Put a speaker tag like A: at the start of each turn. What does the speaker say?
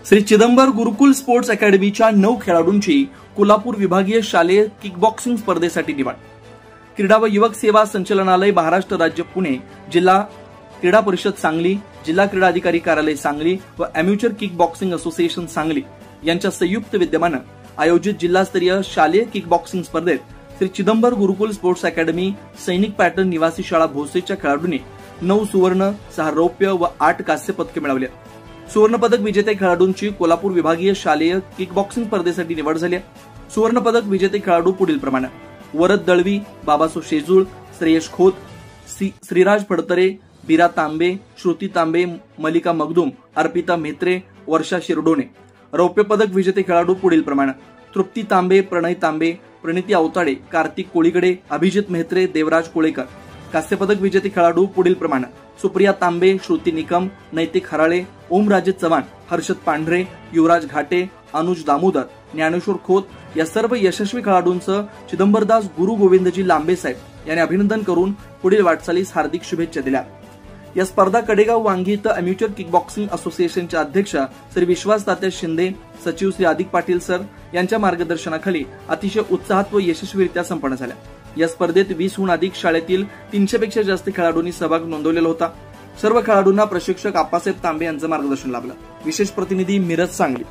A: श्री चिदंबर गुरुकुल sports अकॅडमीच्या 9 खेळाडूंची कोल्हापूर विभागीय शालेय किकबॉक्सिंग स्पर्धेसाठी निवड। क्रीडा व युवक सेवा संचालनालय, महाराष्ट्र राज्य, पुणे, जिल्हा क्रीडा परिषद सांगली, जिल्हा क्रीडा अधिकारी कार्यालय सांगली व अॅम्युचर किकबॉक्सिंग असोसिएशन सांगली यांच्या संयुक्त विद्यमाने आयोजित जिल्हास्तरीय शालेय किकबॉक्सिंग स्पर्धेत श्री चिदंबर गुरुकुल स्पोर्ट्स अकॅडमी सैनिक पॅटर्न निवासी शाळा भोसेच्या खेळाडूंनी 9 सुवर्ण, 6 रौप्य व 8 कांस्य पदके मिळवली। सुवर्ण पदक विजेते खेळाडूंची कोल्हापूर विभागीय शालेय किकबॉक्सिंग स्पर्धेसाठी निवड झाली। सुवर्ण पदक विजेते खेळाडू पुढील प्रमाणे: वरद दळवी, बाबासो शेजूळ, श्रेयश खोत, श्रीराज फडतरे, बीरा तांबे, श्रुती तांबे, मलिका मगदूम, अर्पिता म्हेत्रे, वर्षा शिरडोणे। रौप्य पदक विजेते खेळाडू पुढील प्रमाणे: तृप्ती तांबे, प्रणय तांबे, प्रणिती अवताडे, कार्तिक कोळीगडे, अभिजित म्हेत्रे, देवराज कोळेकर। कांस्य पदक विजेते खेळाडू पुढील प्रमाणे: सुप्रिया तांबे, श्रुती निकम, नैतिक हराळे, ओमराजे चव्हाण, हर्षद पांढरे, युवराज घाटे, अनुज दामोदर, ज्ञानेश्वर खोत या सर्व यशस्वी खेळाडूंचं चिदंबरदास गुरु गोविंदजी लांबे साहेब यांनी अभिनंदन करून पुढील वाटचालीस हार्दिक शुभेच्छा दिल्या। या स्पर्धा कडेगाव वांगी इथं अॅम्युचर किकबॉक्सिंग असोसिएशनचे अध्यक्ष श्री विश्वास तात्या शिंदे, सचिव श्री आदिक पाटील सर यांच्या मार्गदर्शनाखाली अतिशय उत्साहात व यशस्वीरित्या संपन्न झाल्या। या स्पर्धेत 20हून अधिक शाळेतील 300 पेक्षा जास्त खेळाडूंनी सहभाग नोंदवलेला होता। सर्व खेळाडूंना प्रशिक्षक आप्पासाहेब तांबे यांचं मार्गदर्शन लाभलं। विशेष प्रतिनिधी मिरज सांगली।